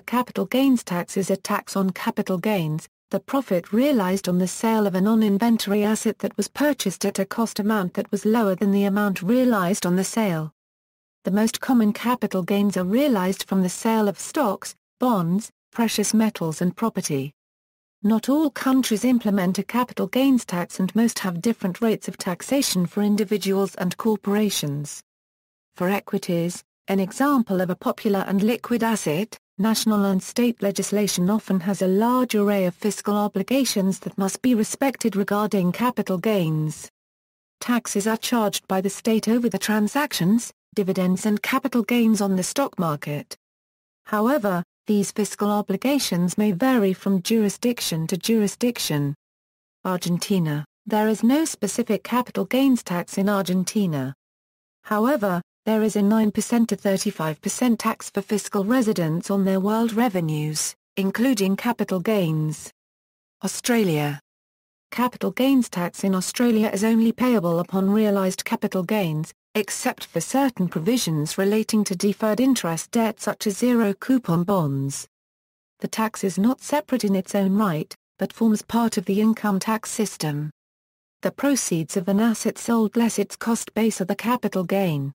capital gains tax is a tax on capital gains, the profit realized on the sale of a non-inventory asset that was purchased at a cost amount that was lower than the amount realized on the sale. The most common capital gains are realized from the sale of stocks, bonds, precious metals and property. Not all countries implement a capital gains tax and most have different rates of taxation for individuals and corporations. For equities, an example of a popular and liquid asset, national and state legislation often has a large array of fiscal obligations that must be respected regarding capital gains. Taxes are charged by the state over the transactions, dividends and capital gains on the stock market. However, these fiscal obligations may vary from jurisdiction to jurisdiction. Argentina, there is no specific capital gains tax in Argentina. However, there is a 9% to 35% tax for fiscal residents on their world revenues, including capital gains. Australia. Capital gains tax in Australia is only payable upon realised capital gains, except for certain provisions relating to deferred interest debt such as zero-coupon bonds. The tax is not separate in its own right, but forms part of the income tax system. The proceeds of an asset sold less its cost base are the capital gain.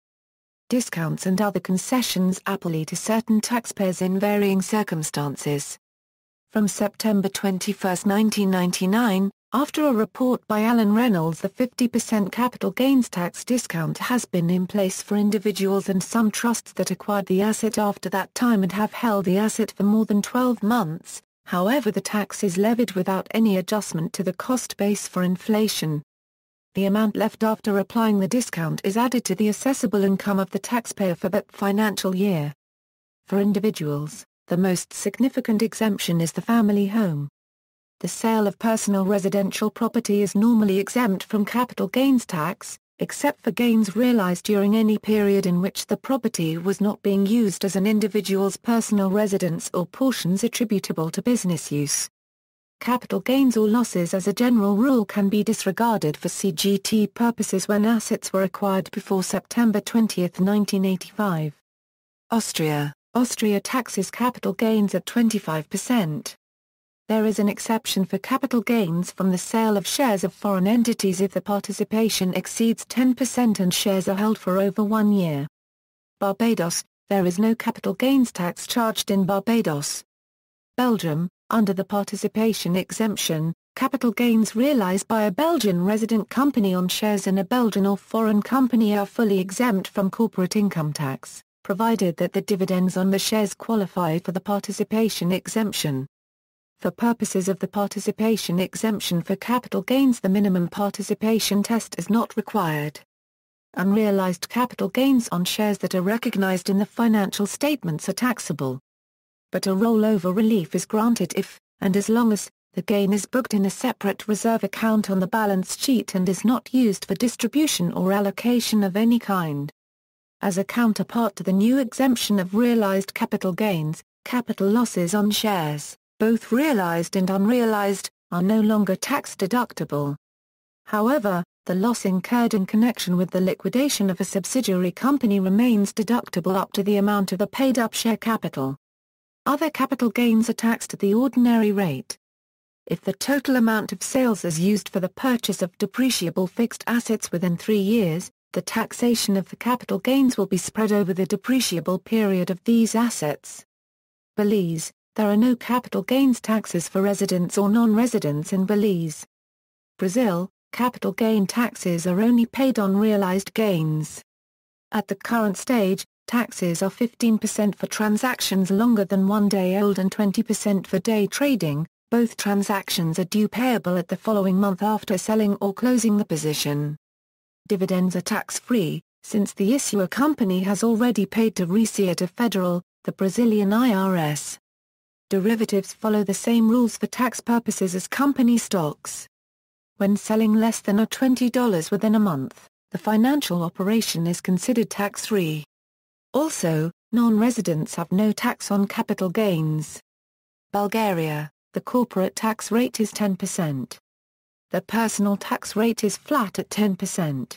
Discounts and other concessions apply to certain taxpayers in varying circumstances. From September 21, 1999, after a report by Alan Reynolds, the 50% capital gains tax discount has been in place for individuals and some trusts that acquired the asset after that time and have held the asset for more than 12 months, however the tax is levied without any adjustment to the cost base for inflation. The amount left after applying the discount is added to the assessable income of the taxpayer for that financial year. For individuals, the most significant exemption is the family home. The sale of personal residential property is normally exempt from capital gains tax, except for gains realized during any period in which the property was not being used as an individual's personal residence or portions attributable to business use. Capital gains or losses as a general rule can be disregarded for CGT purposes when assets were acquired before September 20, 1985. Austria taxes capital gains at 25%. There is an exception for capital gains from the sale of shares of foreign entities if the participation exceeds 10% and shares are held for over 1 year. Barbados, there is no capital gains tax charged in Barbados. Belgium, under the participation exemption, capital gains realized by a Belgian resident company on shares in a Belgian or foreign company are fully exempt from corporate income tax, provided that the dividends on the shares qualify for the participation exemption. For purposes of the participation exemption for capital gains, the minimum participation test is not required. Unrealized capital gains on shares that are recognized in the financial statements are taxable. But a rollover relief is granted if, and as long as, the gain is booked in a separate reserve account on the balance sheet and is not used for distribution or allocation of any kind. As a counterpart to the new exemption of realized capital gains, capital losses on shares, both realized and unrealized, are no longer tax deductible. However, the loss incurred in connection with the liquidation of a subsidiary company remains deductible up to the amount of the paid-up share capital. Other capital gains are taxed at the ordinary rate. If the total amount of sales is used for the purchase of depreciable fixed assets within 3 years, the taxation of the capital gains will be spread over the depreciable period of these assets. Belize, there are no capital gains taxes for residents or non-residents in Belize. Brazil, capital gain taxes are only paid on realized gains. At the current stage, taxes are 15% for transactions longer than 1 day old and 20% for day trading. Both transactions are due payable at the following month after selling or closing the position. Dividends are tax-free, since the issuer company has already paid to Receita Federal, the Brazilian IRS. Derivatives follow the same rules for tax purposes as company stocks. When selling less than $20 within a month, the financial operation is considered tax-free. Also, non-residents have no tax on capital gains. Bulgaria, the corporate tax rate is 10%. The personal tax rate is flat at 10%.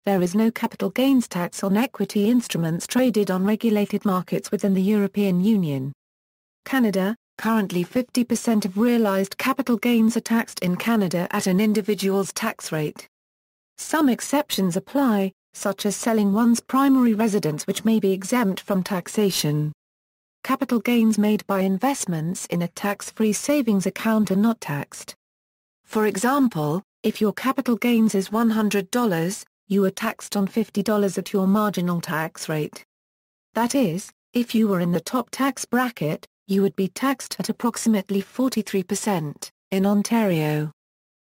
There is no capital gains tax on equity instruments traded on regulated markets within the European Union. Canada, currently 50% of realized capital gains are taxed in Canada at an individual's tax rate. Some exceptions apply, such as selling one's primary residence, which may be exempt from taxation. Capital gains made by investments in a tax-free savings account are not taxed. For example, if your capital gains is $100, you are taxed on $50 at your marginal tax rate. That is, if you were in the top tax bracket, you would be taxed at approximately 43%, in Ontario.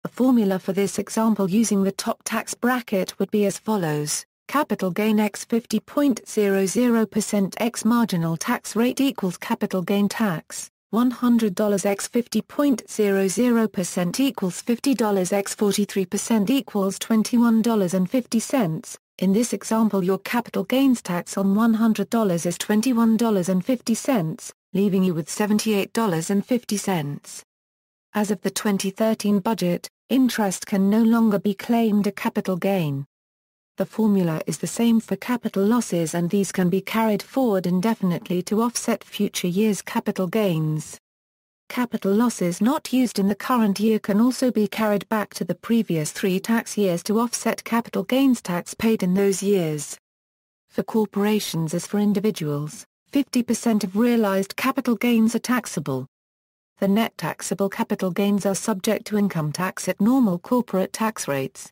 A formula for this example using the top tax bracket would be as follows: capital gain x 50.00% x marginal tax rate equals capital gain tax, $100 x 50.00% equals $50 x 43% equals $21.50. In this example, your capital gains tax on $100 is $21.50, leaving you with $78.50. As of the 2013 budget, interest can no longer be claimed a capital gain. The formula is the same for capital losses, and these can be carried forward indefinitely to offset future years' capital gains. Capital losses not used in the current year can also be carried back to the previous 3 tax years to offset capital gains tax paid in those years. For corporations as for individuals, 50% of realized capital gains are taxable. The net taxable capital gains are subject to income tax at normal corporate tax rates.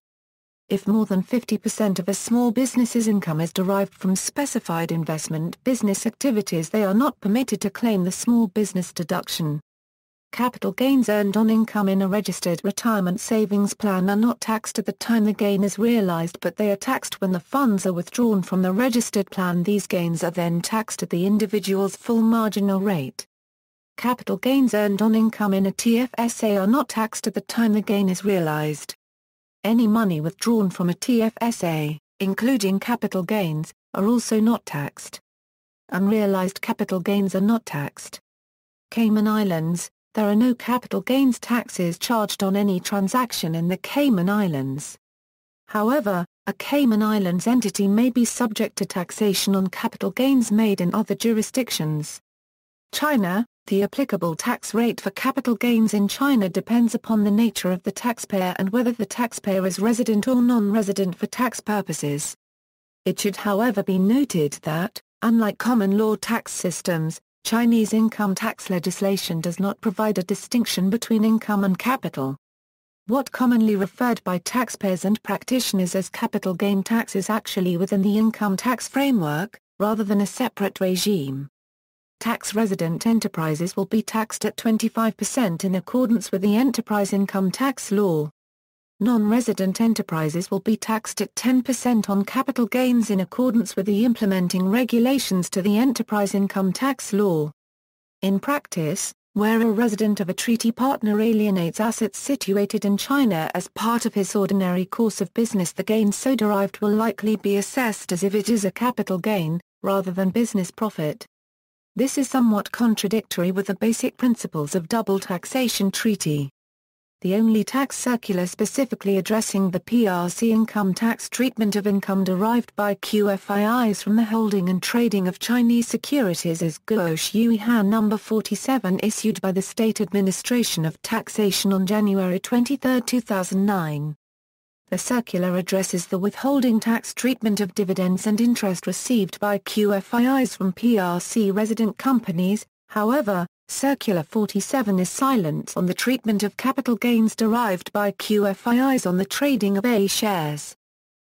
If more than 50% of a small business's income is derived from specified investment business activities, they are not permitted to claim the small business deduction. Capital gains earned on income in a registered retirement savings plan are not taxed at the time the gain is realized, but they are taxed when the funds are withdrawn from the registered plan. These gains are then taxed at the individual's full marginal rate. Capital gains earned on income in a TFSA are not taxed at the time the gain is realized. Any money withdrawn from a TFSA, including capital gains, are also not taxed. Unrealized capital gains are not taxed. Cayman Islands, there are no capital gains taxes charged on any transaction in the Cayman Islands. However, a Cayman Islands entity may be subject to taxation on capital gains made in other jurisdictions. China, the applicable tax rate for capital gains in China depends upon the nature of the taxpayer and whether the taxpayer is resident or non-resident for tax purposes. It should, however, be noted that, unlike common law tax systems, Chinese income tax legislation does not provide a distinction between income and capital. What commonly referred by taxpayers and practitioners as capital gain tax is actually within the income tax framework, rather than a separate regime. Tax-resident enterprises will be taxed at 25% in accordance with the enterprise income tax law. Non-resident enterprises will be taxed at 10% on capital gains in accordance with the implementing regulations to the enterprise income tax law. In practice, where a resident of a treaty partner alienates assets situated in China as part of his ordinary course of business, the gain so derived will likely be assessed as if it is a capital gain, rather than business profit. This is somewhat contradictory with the basic principles of double taxation treaty. The only tax circular specifically addressing the PRC income tax treatment of income derived by QFIIs from the holding and trading of Chinese securities is Guo Shuihan No. 47, issued by the State Administration of Taxation on January 23, 2009. The circular addresses the withholding tax treatment of dividends and interest received by QFIIs from PRC resident companies. However, Circular 47 is silent on the treatment of capital gains derived by QFIIs on the trading of A shares.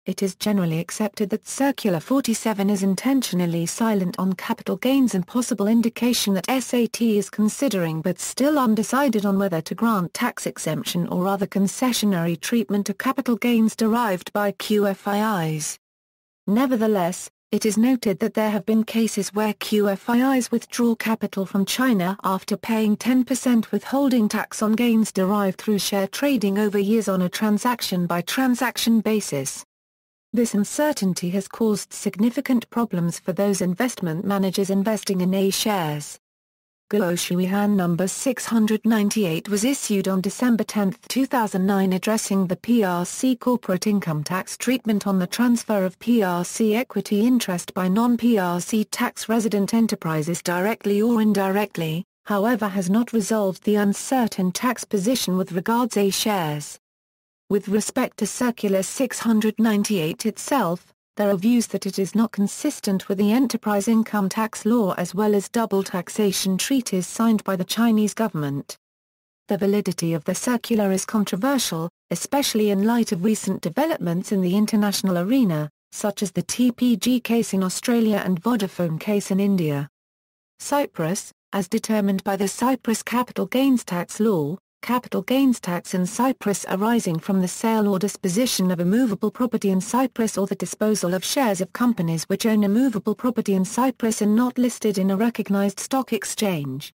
It is generally accepted that Circular 47 is intentionally silent on capital gains, and possible indication that SAT is considering but still undecided on whether to grant tax exemption or other concessionary treatment to capital gains derived by QFIIs. Nevertheless, it is noted that there have been cases where QFIIs withdraw capital from China after paying 10% withholding tax on gains derived through share trading over years on a transaction-by-transaction basis. This uncertainty has caused significant problems for those investment managers investing in A shares. Guo Shuihan No. 698 was issued on December 10, 2009, addressing the PRC corporate income tax treatment on the transfer of PRC equity interest by non-PRC tax resident enterprises directly or indirectly, however has not resolved the uncertain tax position with regards A shares. With respect to Circular 698 itself, there are views that it is not consistent with the enterprise income tax law as well as double taxation treaties signed by the Chinese government. The validity of the circular is controversial, especially in light of recent developments in the international arena, such as the TPG case in Australia and Vodafone case in India. Cyprus, as determined by the Cyprus capital gains tax law, capital gains tax in Cyprus arising from the sale or disposition of immovable property in Cyprus or the disposal of shares of companies which own immovable property in Cyprus and not listed in a recognized stock exchange.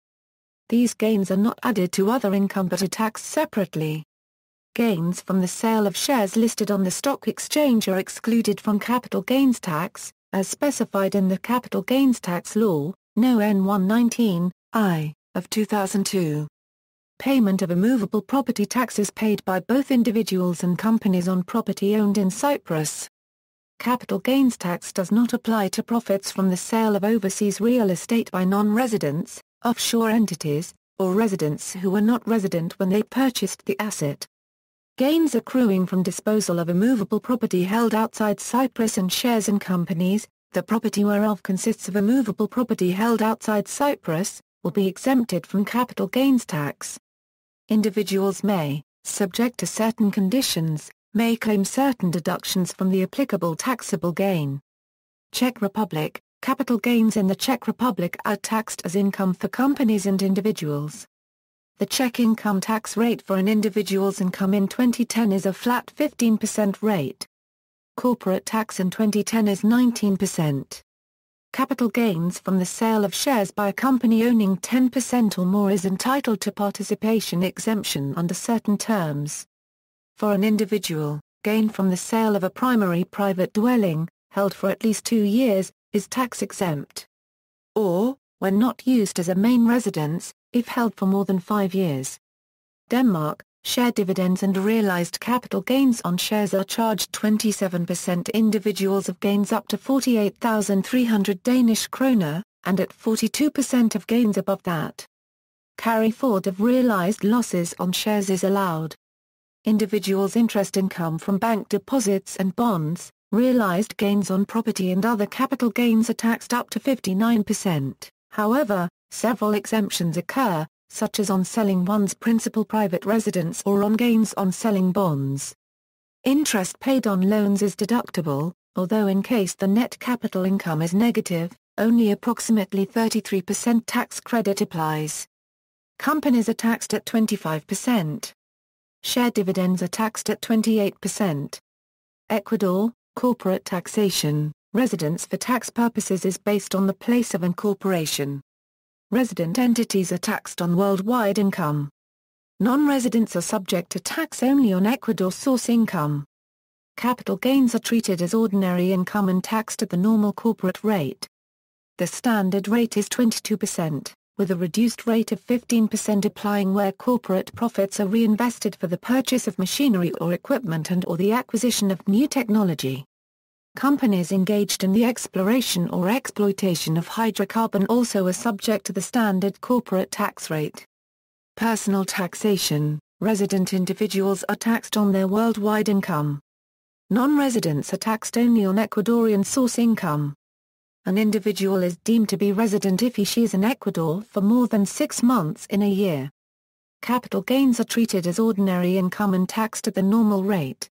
These gains are not added to other income but are taxed separately. Gains from the sale of shares listed on the stock exchange are excluded from capital gains tax, as specified in the Capital Gains Tax Law, No. N119/I, of 2002. Payment of immovable property tax is paid by both individuals and companies on property owned in Cyprus. Capital gains tax does not apply to profits from the sale of overseas real estate by non-residents, offshore entities, or residents who were not resident when they purchased the asset. Gains accruing from disposal of immovable property held outside Cyprus and shares in companies, the property whereof consists of immovable property held outside Cyprus, will be exempted from capital gains tax. Individuals may, subject to certain conditions, may claim certain deductions from the applicable taxable gain. Czech Republic, capital gains in the Czech Republic are taxed as income for companies and individuals. The Czech income tax rate for an individual's income in 2010 is a flat 15% rate. Corporate tax in 2010 is 19%. Capital gains from the sale of shares by a company owning 10% or more is entitled to participation exemption under certain terms. For an individual, gain from the sale of a primary private dwelling, held for at least 2 years, is tax exempt. Or, when not used as a main residence, if held for more than 5 years. Denmark, share dividends and realized capital gains on shares are charged 27% to individuals of gains up to 48,300 Danish kroner, and at 42% of gains above that. Carry forward of realized losses on shares is allowed. Individuals' interest income from bank deposits and bonds, realized gains on property and other capital gains are taxed up to 59%. However, several exemptions occur, such as on selling one's principal private residence or on gains on selling bonds. Interest paid on loans is deductible, although in case the net capital income is negative, only approximately 33% tax credit applies. Companies are taxed at 25%. Share dividends are taxed at 28%. Ecuador, corporate taxation, residence for tax purposes is based on the place of incorporation. Resident entities are taxed on worldwide income. Non-residents are subject to tax only on Ecuador source income. Capital gains are treated as ordinary income and taxed at the normal corporate rate. The standard rate is 22%, with a reduced rate of 15% applying where corporate profits are reinvested for the purchase of machinery or equipment and/or the acquisition of new technology. Companies engaged in the exploration or exploitation of hydrocarbon also are subject to the standard corporate tax rate. Personal taxation, resident individuals are taxed on their worldwide income. Non-residents are taxed only on Ecuadorian source income. An individual is deemed to be resident if he/she is in Ecuador for more than 6 months in a year. Capital gains are treated as ordinary income and taxed at the normal rate.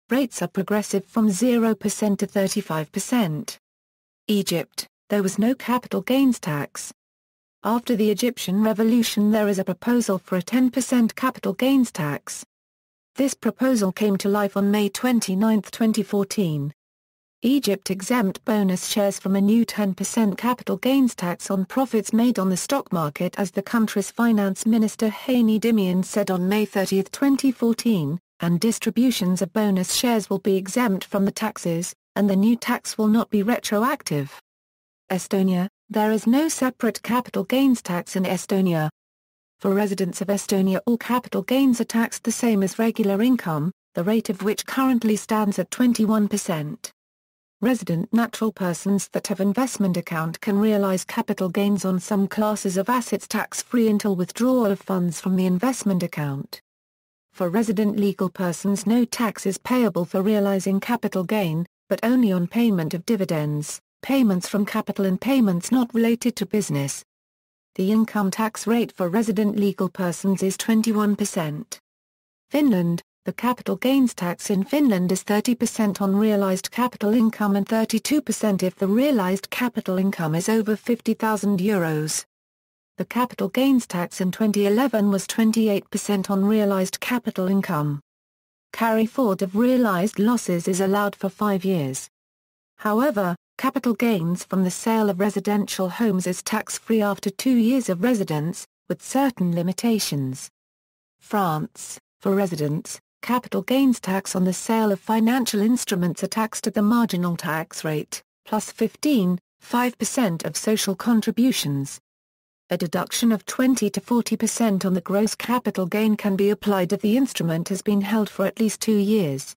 Rates are progressive from 0% to 35%. Egypt, there was no capital gains tax. After the Egyptian Revolution there is a proposal for a 10% capital gains tax. This proposal came to life on May 29, 2014. Egypt exempt bonus shares from a new 10% capital gains tax on profits made on the stock market as the country's finance minister Hani Dimian said on May 30, 2014. And distributions of bonus shares will be exempt from the taxes, and the new tax will not be retroactive. Estonia, there is no separate capital gains tax in Estonia. For residents of Estonia all capital gains are taxed the same as regular income, the rate of which currently stands at 21%. Resident natural persons that have investment account can realize capital gains on some classes of assets tax-free until withdrawal of funds from the investment account. For resident legal persons, no tax is payable for realizing capital gain, but only on payment of dividends, payments from capital and payments not related to business. The income tax rate for resident legal persons is 21%. Finland. The capital gains tax in Finland is 30% on realized capital income and 32% if the realized capital income is over €50,000. The capital gains tax in 2011 was 28% on realized capital income. Carry forward of realized losses is allowed for 5 years. However, capital gains from the sale of residential homes is tax-free after 2 years of residence, with certain limitations. France. For residents, capital gains tax on the sale of financial instruments are taxed at the marginal tax rate, plus 15.5% of social contributions. A deduction of 20 to 40% on the gross capital gain can be applied if the instrument has been held for at least 2 years.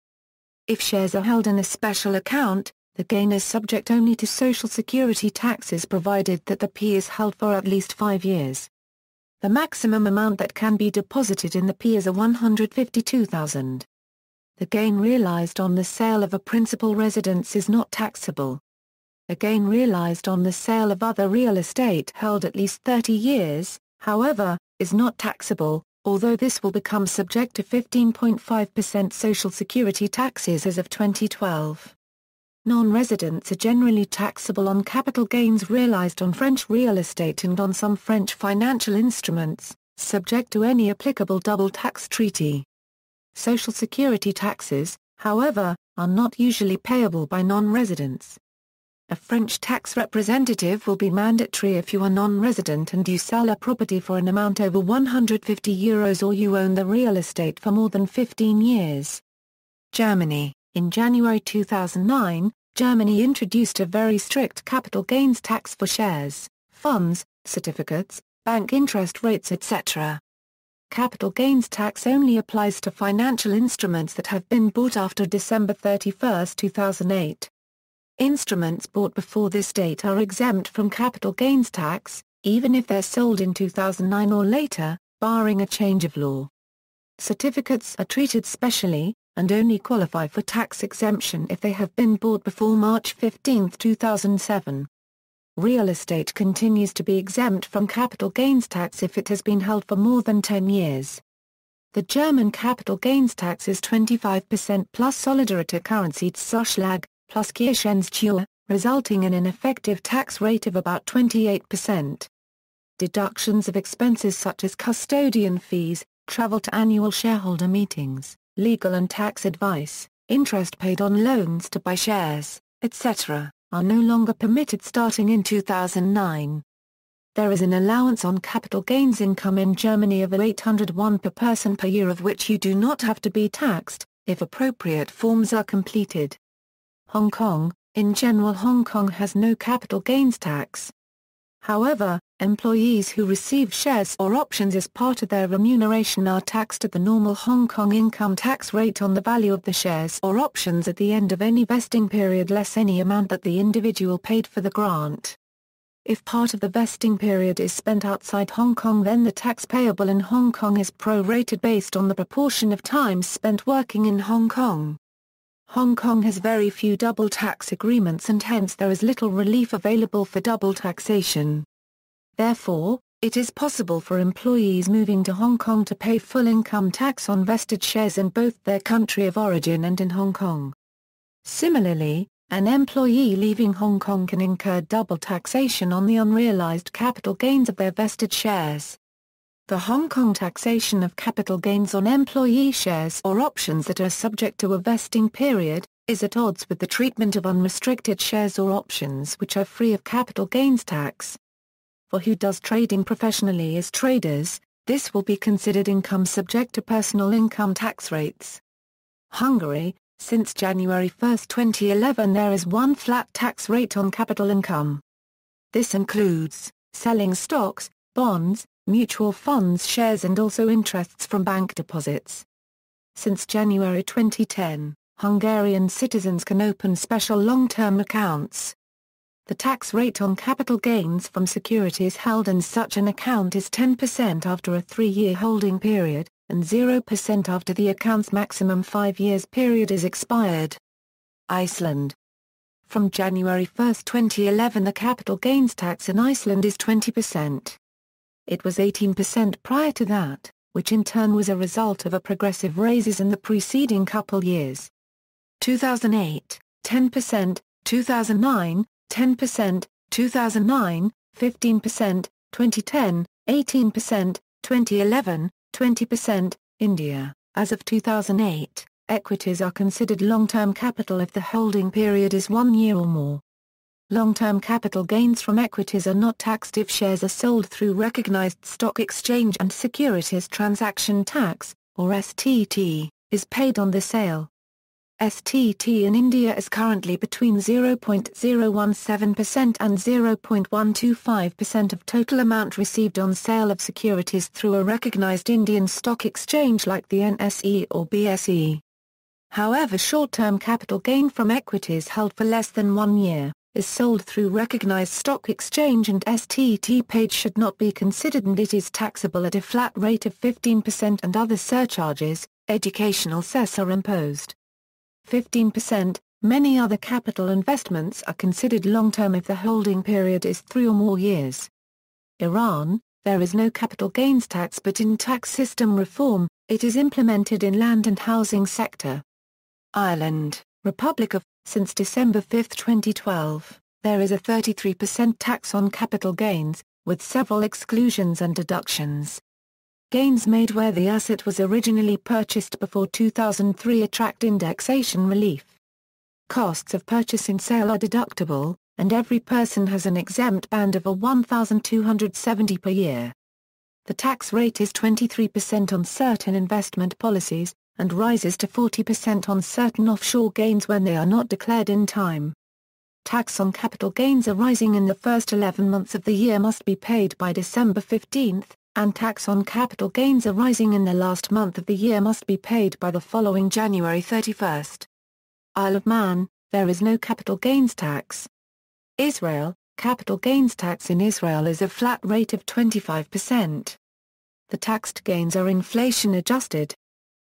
If shares are held in a special account, the gain is subject only to Social Security taxes provided that the P is held for at least 5 years. The maximum amount that can be deposited in the P is $152,000. The gain realized on the sale of a principal residence is not taxable. A gain realized on the sale of other real estate held at least 30 years, however, is not taxable, although this will become subject to 15.5% Social Security taxes as of 2012. Non-residents are generally taxable on capital gains realized on French real estate and on some French financial instruments, subject to any applicable double tax treaty. Social Security taxes, however, are not usually payable by non-residents. A French tax representative will be mandatory if you are non-resident and you sell a property for an amount over €150 or you own the real estate for more than 15 years. Germany. In January 2009, Germany introduced a very strict capital gains tax for shares, funds, certificates, bank interest rates etc. Capital gains tax only applies to financial instruments that have been bought after December 31, 2008. Instruments bought before this date are exempt from capital gains tax, even if they're sold in 2009 or later, barring a change of law. Certificates are treated specially, and only qualify for tax exemption if they have been bought before March 15, 2007. Real estate continues to be exempt from capital gains tax if it has been held for more than 10 years. The German capital gains tax is 25% plus Solidarity-Currency-Zuschlag, plus Kirchensteuer, resulting in an effective tax rate of about 28%. Deductions of expenses such as custodian fees, travel to annual shareholder meetings, legal and tax advice, interest paid on loans to buy shares, etc., are no longer permitted starting in 2009. There is an allowance on capital gains income in Germany of €801 per person per year, of which you do not have to be taxed, if appropriate forms are completed. Hong Kong. In general, Hong Kong has no capital gains tax. However, employees who receive shares or options as part of their remuneration are taxed at the normal Hong Kong income tax rate on the value of the shares or options at the end of any vesting period less any amount that the individual paid for the grant. If part of the vesting period is spent outside Hong Kong, then the tax payable in Hong Kong is prorated based on the proportion of time spent working in Hong Kong. Hong Kong has very few double tax agreements and hence there is little relief available for double taxation. Therefore, it is possible for employees moving to Hong Kong to pay full income tax on vested shares in both their country of origin and in Hong Kong. Similarly, an employee leaving Hong Kong can incur double taxation on the unrealized capital gains of their vested shares. The Hong Kong taxation of capital gains on employee shares or options that are subject to a vesting period, is at odds with the treatment of unrestricted shares or options which are free of capital gains tax. For who does trading professionally as traders, this will be considered income subject to personal income tax rates. Hungary. Since January 1, 2011 there is one flat tax rate on capital income. This includes selling stocks, bonds, mutual funds shares and also interests from bank deposits. Since January 2010, Hungarian citizens can open special long-term accounts. The tax rate on capital gains from securities held in such an account is 10% after a 3-year holding period, and 0% after the account's maximum 5 years period is expired. Iceland. From January 1, 2011, the capital gains tax in Iceland is 20%. It was 18% prior to that, which in turn was a result of a progressive raises in the preceding couple years. 2008, 10%, 2009, 10%, 2009, 15%, 2010, 18%, 2011, 20%. India. As of 2008, equities are considered long-term capital if the holding period is 1 year or more. Long-term capital gains from equities are not taxed if shares are sold through recognized stock exchange, and securities transaction tax, or STT, is paid on the sale. STT in India is currently between 0.017% and 0.125% of total amount received on sale of securities through a recognized Indian stock exchange like the NSE or BSE. However, short-term capital gain from equities held for less than 1 year is sold through recognized stock exchange, and STT paid should not be considered, and it is taxable at a flat rate of 15%, and other surcharges, educational cess, are imposed. 15%. Many other capital investments are considered long-term if the holding period is 3 or more years. Iran. There is no capital gains tax, but in tax system reform, it is implemented in land and housing sector. Ireland, Republic of. Since December 5, 2012, there is a 33% tax on capital gains, with several exclusions and deductions. Gains made where the asset was originally purchased before 2003 attract indexation relief. Costs of purchase and sale are deductible, and every person has an exempt band of $1,270 per year. The tax rate is 23% on certain investment policies, and rises to 40% on certain offshore gains when they are not declared in time. Tax on capital gains arising in the first 11 months of the year must be paid by December 15, and tax on capital gains arising in the last month of the year must be paid by the following January 31. Isle of Man, there is no capital gains tax. Israel, capital gains tax in Israel is a flat rate of 25%. The taxed gains are inflation adjusted.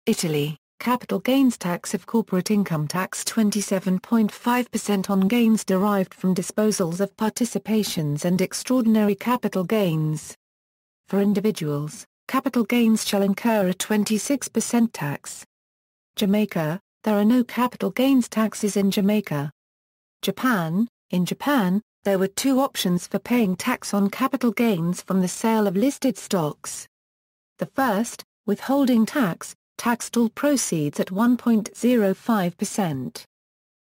Italy, capital gains tax of corporate income tax 27.5% on gains derived from disposals of participations and extraordinary capital gains. For individuals, capital gains shall incur a 26% tax. Jamaica, there are no capital gains taxes in Jamaica. Japan, in Japan, there were 2 options for paying tax on capital gains from the sale of listed stocks. The first, withholding tax, taxed all proceeds at 1.05%.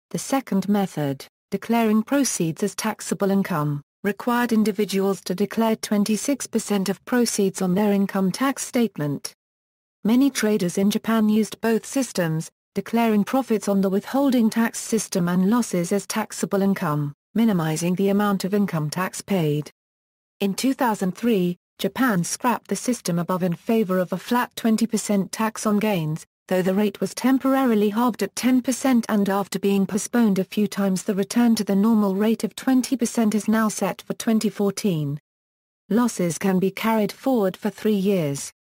The second method, declaring proceeds as taxable income, required individuals to declare 26% of proceeds on their income tax statement. Many traders in Japan used both systems, declaring profits on the withholding tax system and losses as taxable income, minimizing the amount of income tax paid. In 2003, Japan scrapped the system above in favor of a flat 20% tax on gains, though the rate was temporarily halved at 10%, and after being postponed a few times, the return to the normal rate of 20% is now set for 2014. Losses can be carried forward for 3 years.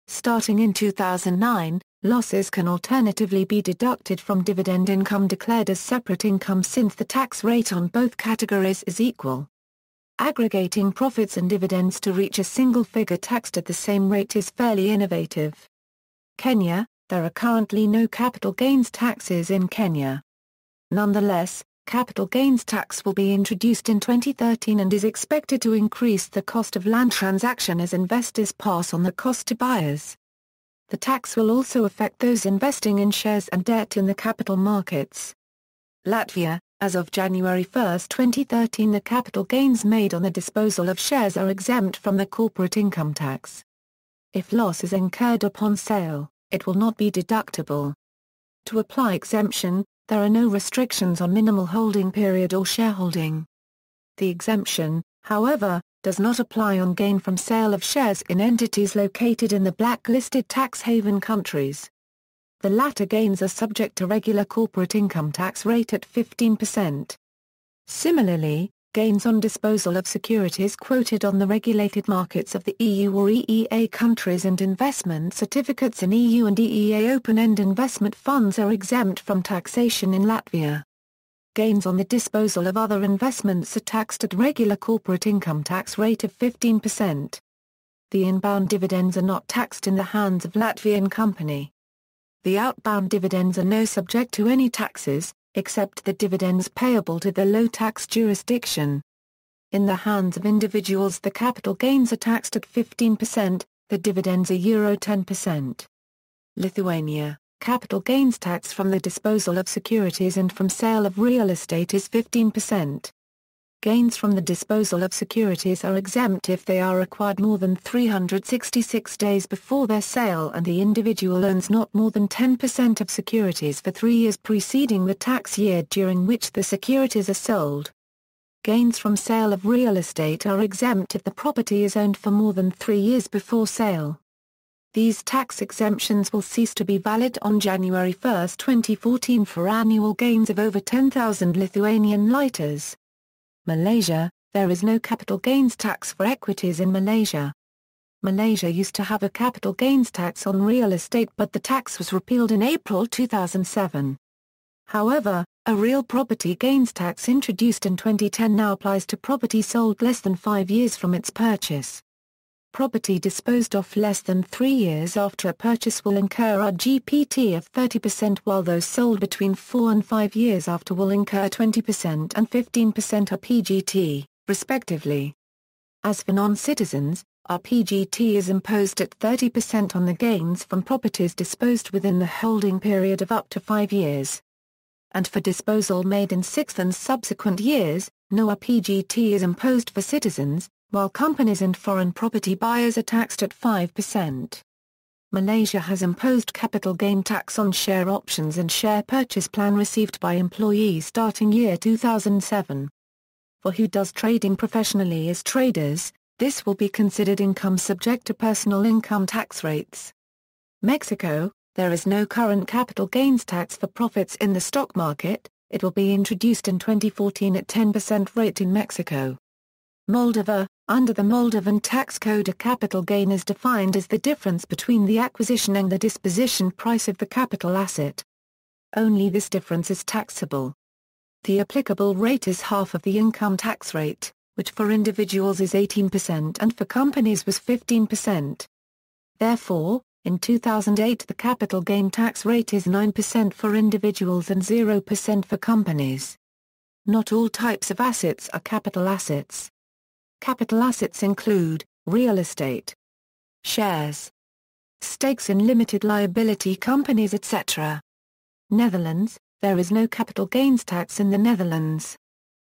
Starting in 2009, losses can alternatively be deducted from dividend income declared as separate income, since the tax rate on both categories is equal. Aggregating profits and dividends to reach a single figure taxed at the same rate is fairly innovative. Kenya, there are currently no capital gains taxes in Kenya. Nonetheless, capital gains tax will be introduced in 2013 and is expected to increase the cost of land transaction as investors pass on the cost to buyers. The tax will also affect those investing in shares and debt in the capital markets. Latvia, as of January 1, 2013, the capital gains made on the disposal of shares are exempt from the corporate income tax. If loss is incurred upon sale, it will not be deductible. To apply exemption, there are no restrictions on minimal holding period or shareholding. The exemption, however, does not apply on gain from sale of shares in entities located in the blacklisted tax haven countries. The latter gains are subject to regular corporate income tax rate at 15%. Similarly, gains on disposal of securities quoted on the regulated markets of the EU or EEA countries and investment certificates in EU and EEA open-end investment funds are exempt from taxation in Latvia. Gains on the disposal of other investments are taxed at regular corporate income tax rate of 15%. The inbound dividends are not taxed in the hands of Latvian company. The outbound dividends are no subject to any taxes, except the dividends payable to the low-tax jurisdiction. In the hands of individuals the capital gains are taxed at 15%, the dividends are Euro 10%. Lithuania, capital gains tax from the disposal of securities and from sale of real estate is 15%. Gains from the disposal of securities are exempt if they are acquired more than 366 days before their sale and the individual owns not more than 10% of securities for 3 years preceding the tax year during which the securities are sold. Gains from sale of real estate are exempt if the property is owned for more than 3 years before sale. These tax exemptions will cease to be valid on January 1, 2014 for annual gains of over 10,000 Lithuanian litas. Malaysia, there is no capital gains tax for equities in Malaysia. Malaysia used to have a capital gains tax on real estate but the tax was repealed in April 2007. However, a real property gains tax introduced in 2010 now applies to property sold less than 5 years from its purchase. Property disposed of less than 3 years after a purchase will incur a GPT of 30% while those sold between 4 and 5 years after will incur 20% and 15% PGT, respectively. As for non-citizens, PGT is imposed at 30% on the gains from properties disposed within the holding period of up to 5 years. And for disposal made in 6th and subsequent years, no PGT is imposed for citizens, while companies and foreign property buyers are taxed at 5%. Malaysia has imposed capital gain tax on share options and share purchase plan received by employees starting year 2007. For who does trading professionally as traders, this will be considered income subject to personal income tax rates. Mexico, there is no current capital gains tax for profits in the stock market, it will be introduced in 2014 at 10% rate in Mexico. Moldova, under the Moldovan tax code a capital gain is defined as the difference between the acquisition and the disposition price of the capital asset. Only this difference is taxable. The applicable rate is half of the income tax rate, which for individuals is 18% and for companies was 15%. Therefore, in 2008 the capital gain tax rate is 9% for individuals and 0% for companies. Not all types of assets are capital assets. Capital assets include real estate, shares, stakes in limited liability companies etc. Netherlands, there is no capital gains tax in the Netherlands.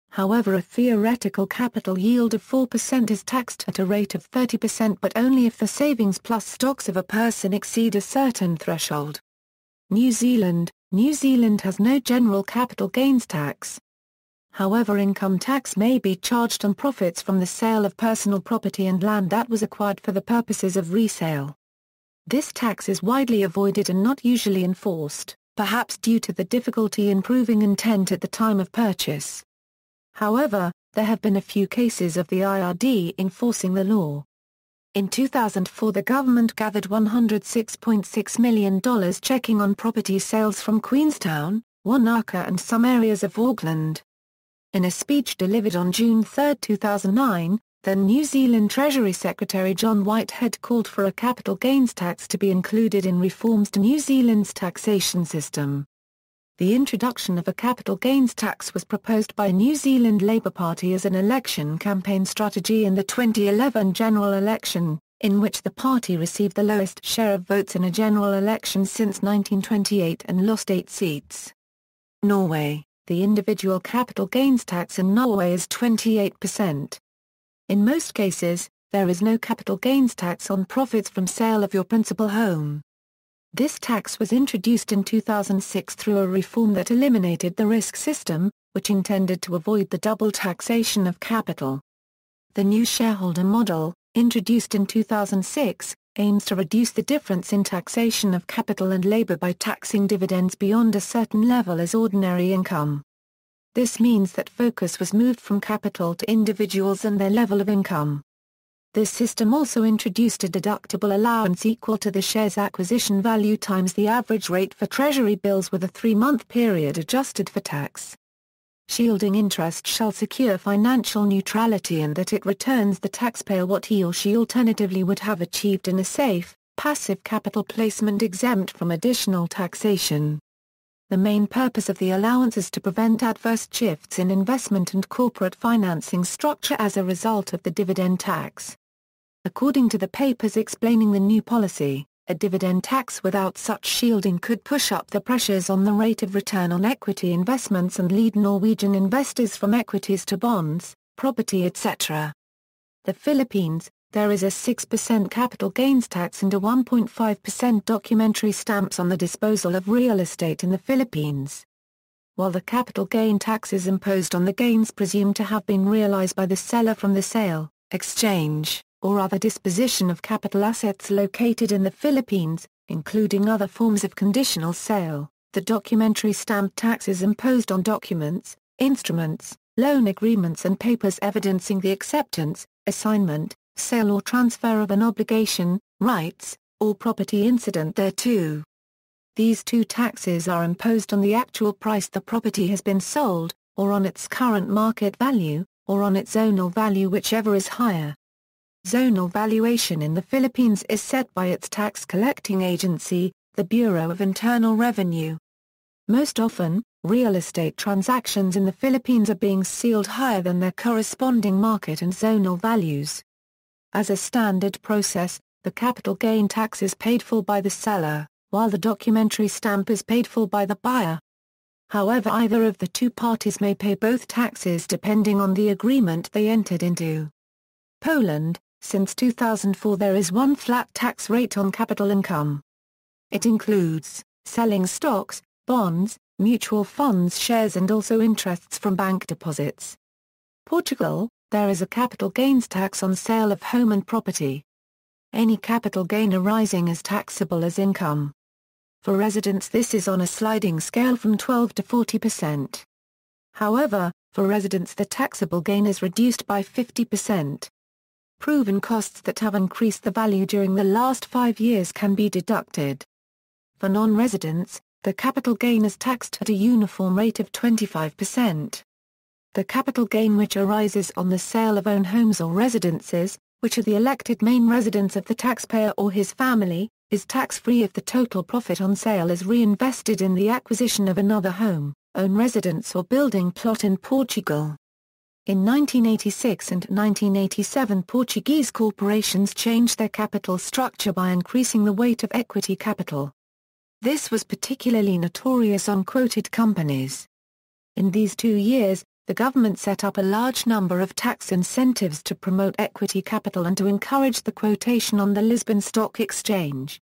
However, a theoretical capital yield of 4% is taxed at a rate of 30% but only if the savings plus stocks of a person exceed a certain threshold. New Zealand has no general capital gains tax. However, income tax may be charged on profits from the sale of personal property and land that was acquired for the purposes of resale. This tax is widely avoided and not usually enforced, perhaps due to the difficulty in proving intent at the time of purchase. However, there have been a few cases of the IRD enforcing the law. In 2004 the government gathered $106.6 million checking on property sales from Queenstown, Wanaka and some areas of Auckland. In a speech delivered on June 3, 2009, then New Zealand Treasury Secretary John Whitehead called for a capital gains tax to be included in reforms to New Zealand's taxation system. The introduction of a capital gains tax was proposed by New Zealand Labour Party as an election campaign strategy in the 2011 general election, in which the party received the lowest share of votes in a general election since 1928 and lost 8 seats. Norway. The individual capital gains tax in Norway is 28%. In most cases, there is no capital gains tax on profits from sale of your principal home. This tax was introduced in 2006 through a reform that eliminated the risk system, which intended to avoid the double taxation of capital. The new shareholder model, introduced in 2006, aims to reduce the difference in taxation of capital and labor by taxing dividends beyond a certain level as ordinary income. This means that focus was moved from capital to individuals and their level of income. This system also introduced a deductible allowance equal to the share's acquisition value times the average rate for Treasury bills with a 3-month period adjusted for tax. Shielding interest shall secure financial neutrality in that it returns the taxpayer what he or she alternatively would have achieved in a safe, passive capital placement exempt from additional taxation. The main purpose of the allowance is to prevent adverse shifts in investment and corporate financing structure as a result of the dividend tax. According to the papers explaining the new policy, a dividend tax without such shielding could push up the pressures on the rate of return on equity investments and lead Norwegian investors from equities to bonds, property etc. The Philippines, there is a 6% capital gains tax and a 1.5% documentary stamps on the disposal of real estate in the Philippines. While the capital gain tax is imposed on the gains presumed to have been realized by the seller from the sale, exchange, or other disposition of capital assets located in the Philippines, including other forms of conditional sale, the documentary stamp tax is imposed on documents, instruments, loan agreements and papers evidencing the acceptance, assignment, sale or transfer of an obligation, rights, or property incident thereto. These two taxes are imposed on the actual price the property has been sold, or on its current market value, or on its zonal value whichever is higher. Zonal valuation in the Philippines is set by its tax collecting agency, the Bureau of Internal Revenue. Most often, real estate transactions in the Philippines are being sealed higher than their corresponding market and zonal values. As a standard process, the capital gain tax is paid for by the seller, while the documentary stamp is paid for by the buyer. However, either of the two parties may pay both taxes depending on the agreement they entered into. Poland. Since 2004 there is one flat tax rate on capital income. It includes selling stocks, bonds, mutual funds shares and also interests from bank deposits. Portugal, there is a capital gains tax on sale of home and property. Any capital gain arising is taxable as income. For residents this is on a sliding scale from 12 to 40%. However, for residents the taxable gain is reduced by 50%. Proven costs that have increased the value during the last 5 years can be deducted. For non-residents, the capital gain is taxed at a uniform rate of 25%. The capital gain which arises on the sale of own homes or residences, which are the elected main residence of the taxpayer or his family, is tax-free if the total profit on sale is reinvested in the acquisition of another home, own residence or building plot in Portugal. In 1986 and 1987 Portuguese corporations changed their capital structure by increasing the weight of equity capital. This was particularly notorious on quoted companies. In these 2 years, the government set up a large number of tax incentives to promote equity capital and to encourage the quotation on the Lisbon Stock Exchange.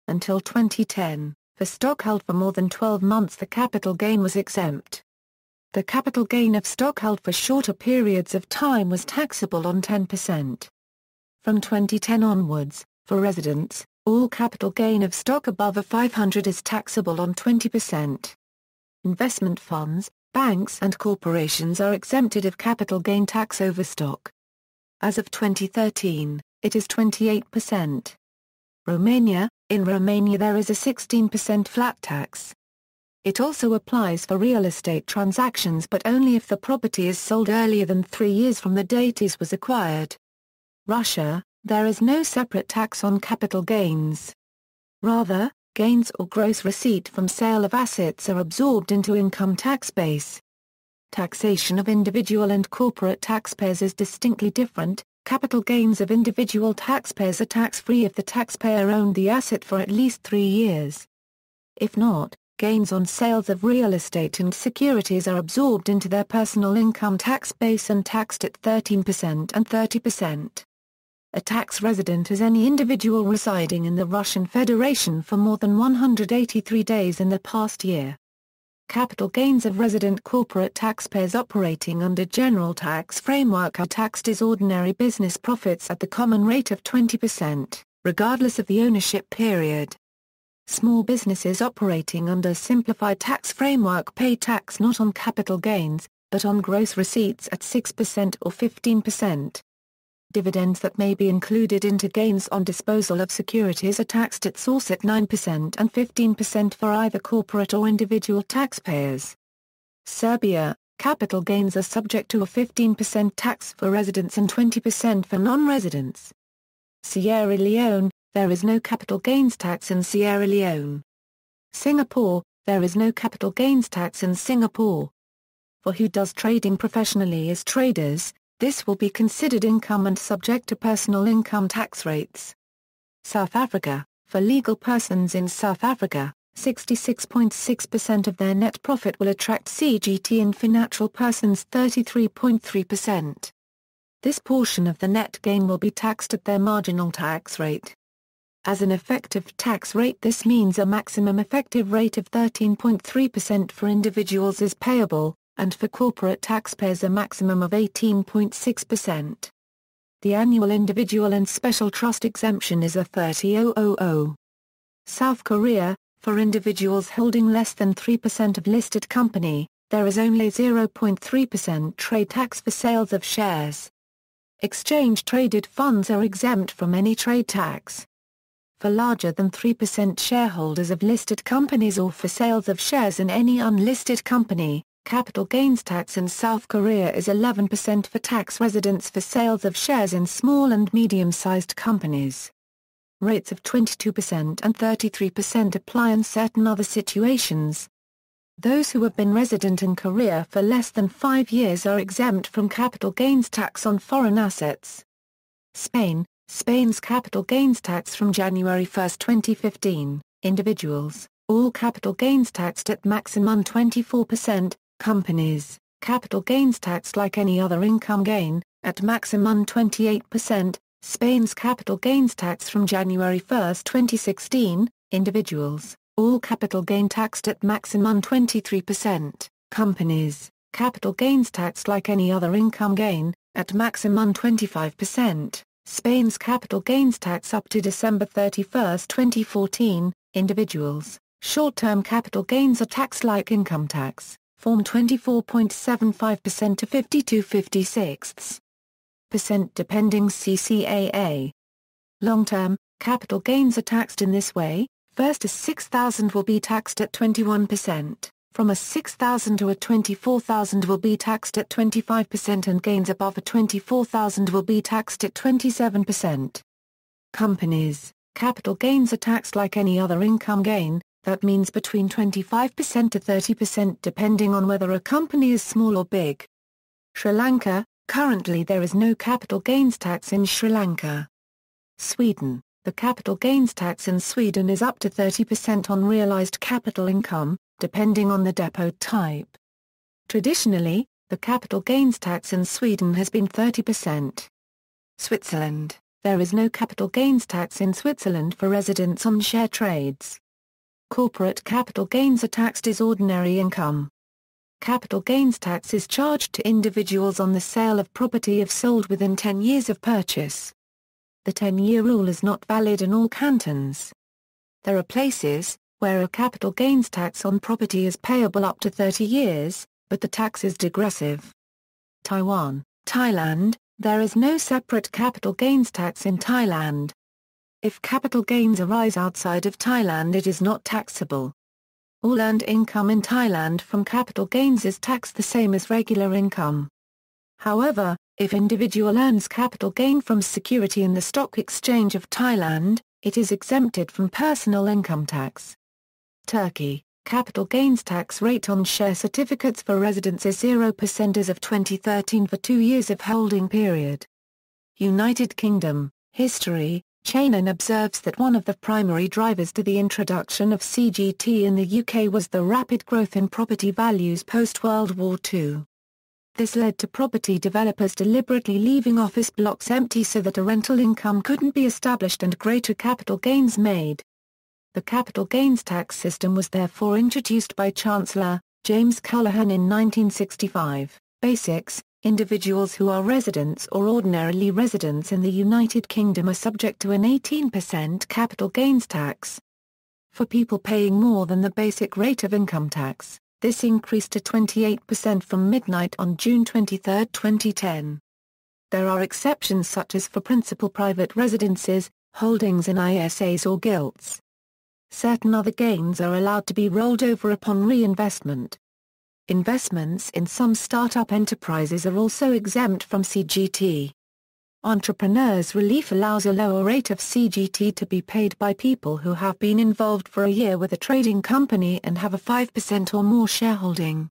Until 2010, for stock held for more than 12 months the capital gain was exempt. The capital gain of stock held for shorter periods of time was taxable on 10%. From 2010 onwards, for residents, all capital gain of stock above a 500 is taxable on 20%. Investment funds, banks and corporations are exempted of capital gain tax over stock. As of 2013, it is 28%. Romania, in Romania there is a 16% flat tax. It also applies for real estate transactions but only if the property is sold earlier than 3 years from the date it was acquired. Russia, there is no separate tax on capital gains. Rather, gains or gross receipt from sale of assets are absorbed into income tax base. Taxation of individual and corporate taxpayers is distinctly different. Capital gains of individual taxpayers are tax-free if the taxpayer owned the asset for at least 3 years. If not, gains on sales of real estate and securities are absorbed into their personal income tax base and taxed at 13% and 30%. A tax resident is any individual residing in the Russian Federation for more than 183 days in the past year. Capital gains of resident corporate taxpayers operating under general tax framework are taxed as ordinary business profits at the common rate of 20%. regardless of the ownership period. Small businesses operating under a simplified tax framework pay tax not on capital gains, but on gross receipts at 6% or 15%. Dividends that may be included into gains on disposal of securities are taxed at source at 9% and 15% for either corporate or individual taxpayers. Serbia, capital gains are subject to a 15% tax for residents and 20% for non-residents. Sierra Leone, there is no capital gains tax in Sierra Leone. Singapore, there is no capital gains tax in Singapore. For who does trading professionally as traders, this will be considered income and subject to personal income tax rates. South Africa, for legal persons in South Africa, 66.6% of their net profit will attract CGT and for natural persons 33.3%. This portion of the net gain will be taxed at their marginal tax rate. As an effective tax rate, this means a maximum effective rate of 13.3% for individuals is payable, and for corporate taxpayers a maximum of 18.6%. The annual individual and special trust exemption is a 30,000. South Korea, for individuals holding less than 3% of listed company, there is only 0.3% trade tax for sales of shares. Exchange-traded funds are exempt from any trade tax. For larger than 3% shareholders of listed companies or for sales of shares in any unlisted company, capital gains tax in South Korea is 11% for tax residents for sales of shares in small and medium-sized companies. Rates of 22% and 33% apply in certain other situations. Those who have been resident in Korea for less than 5 years are exempt from capital gains tax on foreign assets. Spain's capital gains tax from January 1, 2015, individuals, all capital gains taxed at maximum 24%, companies, capital gains taxed like any other income gain, at maximum 28%, Spain's capital gains tax from January 1, 2016, individuals, all capital gain taxed at maximum 23%, companies, capital gains taxed like any other income gain, at maximum 25%. Spain's capital gains tax up to December 31, 2014, individuals, short-term capital gains are taxed like income tax, Form 24.75% to 52.56% depending CCAA. Long-term, capital gains are taxed in this way: first a 6,000 will be taxed at 21%, from a 6,000 to a 24,000 will be taxed at 25% and gains above a 24,000 will be taxed at 27%. Companies, capital gains are taxed like any other income gain, that means between 25% to 30% depending on whether a company is small or big. Sri Lanka, currently there is no capital gains tax in Sri Lanka. Sweden, the capital gains tax in Sweden is up to 30% on realized capital income, depending on the depot type. Traditionally, the capital gains tax in Sweden has been 30%. Switzerland, there is no capital gains tax in Switzerland for residents on share trades. Corporate capital gains are taxed as ordinary income. Capital gains tax is charged to individuals on the sale of property if sold within 10 years of purchase. The 10-year rule is not valid in all cantons. There are places where a capital gains tax on property is payable up to 30 years, but the tax is digressive. Thailand, there is no separate capital gains tax in Thailand. If capital gains arise outside of Thailand, it is not taxable. All earned income in Thailand from capital gains is taxed the same as regular income. However, if individual earns capital gain from security in the stock exchange of Thailand, it is exempted from personal income tax. Turkey, capital gains tax rate on share certificates for residents is 0% as of 2013 for 2 years of holding period. United Kingdom, history. Cayman observes that one of the primary drivers to the introduction of CGT in the UK was the rapid growth in property values post-World War II. This led to property developers deliberately leaving office blocks empty so that a rental income couldn't be established and greater capital gains made. The capital gains tax system was therefore introduced by Chancellor James Callaghan in 1965. Basics: Individuals who are residents or ordinarily residents in the United Kingdom are subject to an 18% capital gains tax. For people paying more than the basic rate of income tax, this increased to 28% from midnight on June 23, 2010. There are exceptions such as for principal private residences, holdings in ISAs or gilts. Certain other gains are allowed to be rolled over upon reinvestment. Investments in some startup enterprises are also exempt from CGT. Entrepreneurs Relief allows a lower rate of CGT to be paid by people who have been involved for a year with a trading company and have a 5% or more shareholding.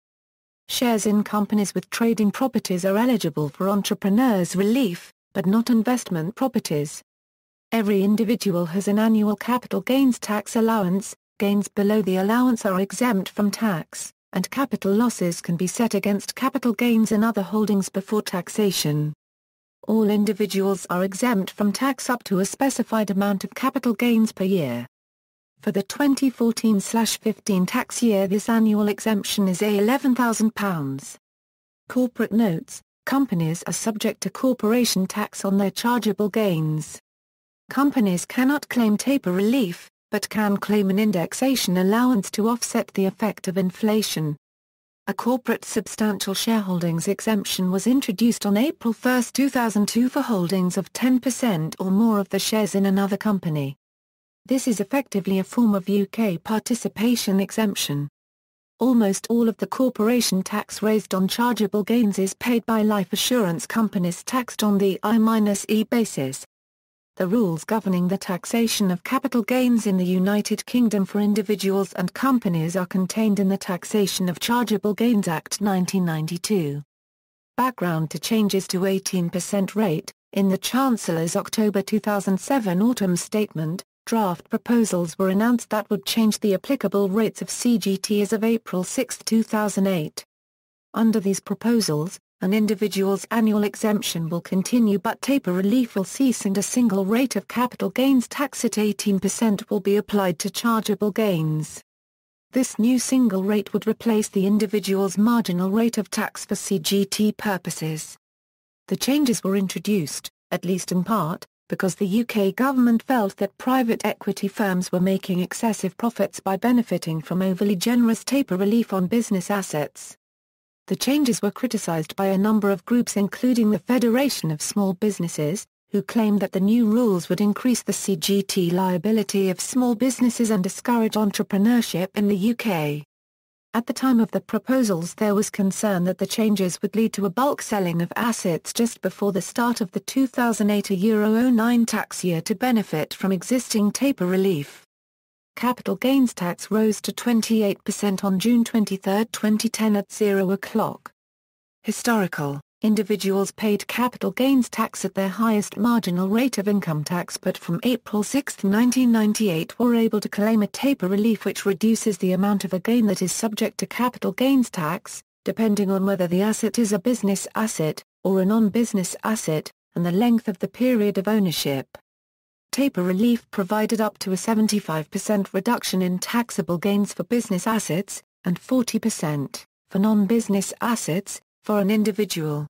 Shares in companies with trading properties are eligible for Entrepreneurs Relief, but not investment properties. Every individual has an annual capital gains tax allowance. Gains below the allowance are exempt from tax, and capital losses can be set against capital gains in other holdings before taxation. All individuals are exempt from tax up to a specified amount of capital gains per year. For the 2014/15 tax year, this annual exemption is £11,000. Corporate notes: companies are subject to corporation tax on their chargeable gains. Companies cannot claim taper relief, but can claim an indexation allowance to offset the effect of inflation. A corporate substantial shareholdings exemption was introduced on April 1, 2002 for holdings of 10% or more of the shares in another company. This is effectively a form of UK participation exemption. Almost all of the corporation tax raised on chargeable gains is paid by life assurance companies taxed on the I-E basis. The rules governing the taxation of capital gains in the United Kingdom for individuals and companies are contained in the Taxation of Chargeable Gains Act 1992. Background to changes to 18% rate: in the Chancellor's October 2007 autumn statement, draft proposals were announced that would change the applicable rates of CGT as of April 6, 2008. Under these proposals, an individual's annual exemption will continue but taper relief will cease and a single rate of capital gains tax at 18% will be applied to chargeable gains. This new single rate would replace the individual's marginal rate of tax for CGT purposes. The changes were introduced, at least in part, because the UK government felt that private equity firms were making excessive profits by benefiting from overly generous taper relief on business assets. The changes were criticised by a number of groups including the Federation of Small Businesses, who claimed that the new rules would increase the CGT liability of small businesses and discourage entrepreneurship in the UK. At the time of the proposals there was concern that the changes would lead to a bulk selling of assets just before the start of the 2008-09 tax year to benefit from existing taper relief. Capital gains tax rose to 28% on June 23, 2010 at 0:00. Historical: individuals paid capital gains tax at their highest marginal rate of income tax but from April 6, 1998 were able to claim a taper relief which reduces the amount of a gain that is subject to capital gains tax, depending on whether the asset is a business asset, or a non-business asset, and the length of the period of ownership. Taper relief provided up to a 75% reduction in taxable gains for business assets, and 40%, for non-business assets, for an individual.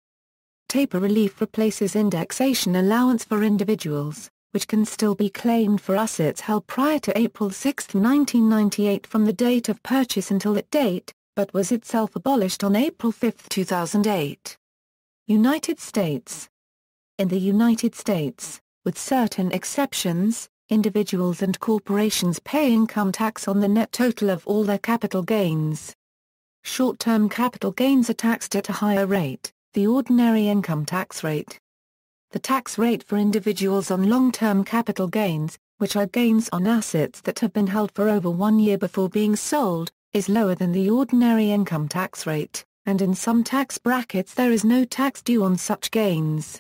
Taper relief replaces indexation allowance for individuals, which can still be claimed for assets held prior to April 6, 1998 from the date of purchase until that date, but was itself abolished on April 5, 2008. United States. In the United States, with certain exceptions, individuals and corporations pay income tax on the net total of all their capital gains. Short-term capital gains are taxed at a higher rate, the ordinary income tax rate. The tax rate for individuals on long-term capital gains, which are gains on assets that have been held for over 1 year before being sold, is lower than the ordinary income tax rate, and in some tax brackets there is no tax due on such gains.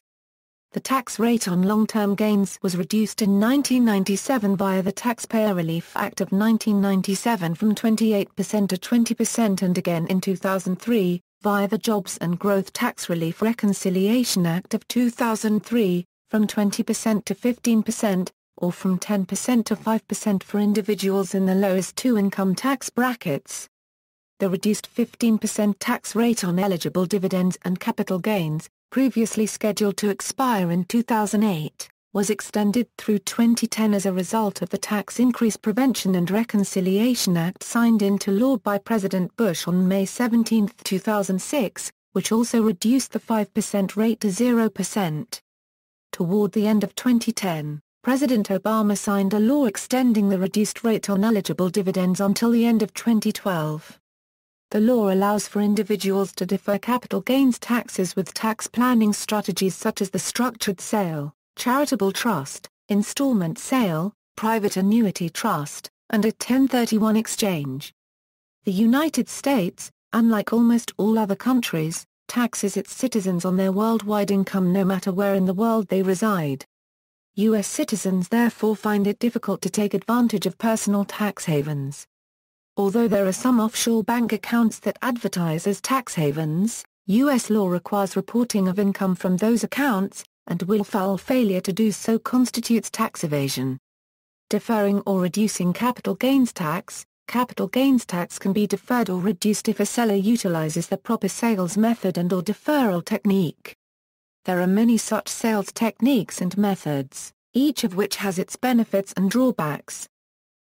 The tax rate on long-term gains was reduced in 1997 via the Taxpayer Relief Act of 1997 from 28% to 20% and again in 2003, via the Jobs and Growth Tax Relief Reconciliation Act of 2003, from 20% to 15%, or from 10% to 5% for individuals in the lowest two income tax brackets. the reduced 15% tax rate on eligible dividends and capital gains, previously scheduled to expire in 2008, was extended through 2010 as a result of the Tax Increase Prevention and Reconciliation Act signed into law by President Bush on May 17, 2006, which also reduced the 5% rate to 0%. Toward the end of 2010, President Obama signed a law extending the reduced rate on eligible dividends until the end of 2012. The law allows for individuals to defer capital gains taxes with tax planning strategies such as the structured sale, charitable trust, installment sale, private annuity trust, and a 1031 exchange. The United States, unlike almost all other countries, taxes its citizens on their worldwide income no matter where in the world they reside. U.S. citizens therefore find it difficult to take advantage of personal tax havens. Although there are some offshore bank accounts that advertise as tax havens, U.S. law requires reporting of income from those accounts, and willful failure to do so constitutes tax evasion. Deferring or reducing capital gains tax. Capital gains tax can be deferred or reduced if a seller utilizes the proper sales method and/or deferral technique. There are many such sales techniques and methods, each of which has its benefits and drawbacks.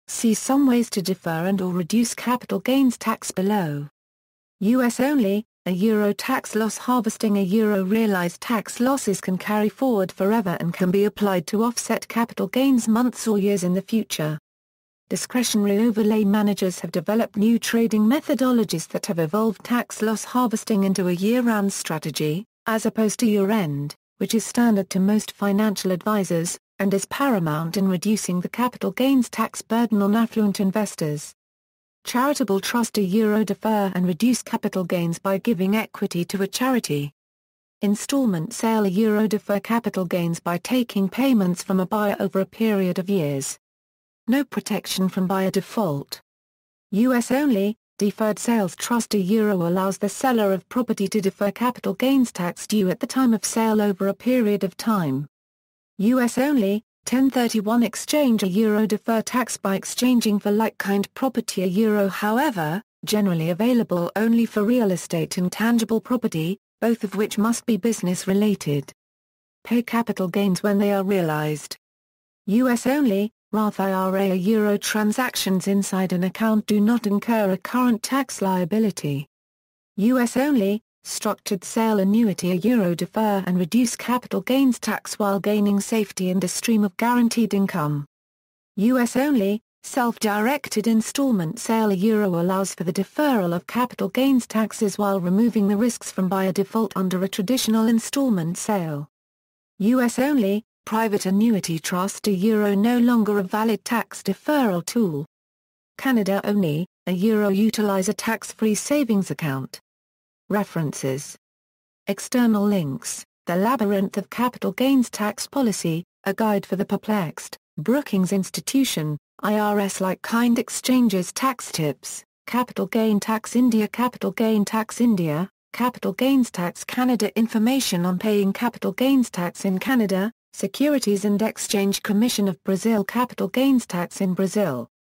See some ways to defer and/or reduce capital gains tax below. US only. A Euro tax loss harvesting. A Euro realized tax losses can carry forward forever and can be applied to offset capital gains months or years in the future. Discretionary overlay managers have developed new trading methodologies that have evolved tax loss harvesting into a year-round strategy, as opposed to year-end, which is standard to most financial advisors, and is paramount in reducing the capital gains tax burden on affluent investors. Charitable Trust. A Euro defer and reduce capital gains by giving equity to a charity. Installment sale. A Euro defer capital gains by taking payments from a buyer over a period of years. No protection from buyer default. US only. Deferred sales trust. A Euro allows the seller of property to defer capital gains tax due at the time of sale over a period of time. US only. 1031 exchange. A Euro defer tax by exchanging for like-kind property. A Euro, however, generally available only for real estate and tangible property, both of which must be business-related. Pay capital gains when they are realized. US only. Roth IRA. A Euro transactions inside an account do not incur a current tax liability. US only. Structured sale annuity. A Euro defer and reduce capital gains tax while gaining safety and a stream of guaranteed income. US only. Self-directed installment sale. A Euro allows for the deferral of capital gains taxes while removing the risks from buyer default under a traditional installment sale. US only. Private annuity trust. A Euro no longer a valid tax deferral tool. Canada only. A Euro utilize a tax-free savings account. References. External links: The Labyrinth of Capital Gains Tax Policy, A Guide for the Perplexed, Brookings Institution, IRS Like-Kind Exchanges Tax Tips, Capital Gain Tax India, Capital Gain Tax India, Capital Gains Tax Canada. Information on paying capital gains tax in Canada, Securities and Exchange Commission of Brazil. Capital Gains Tax in Brazil.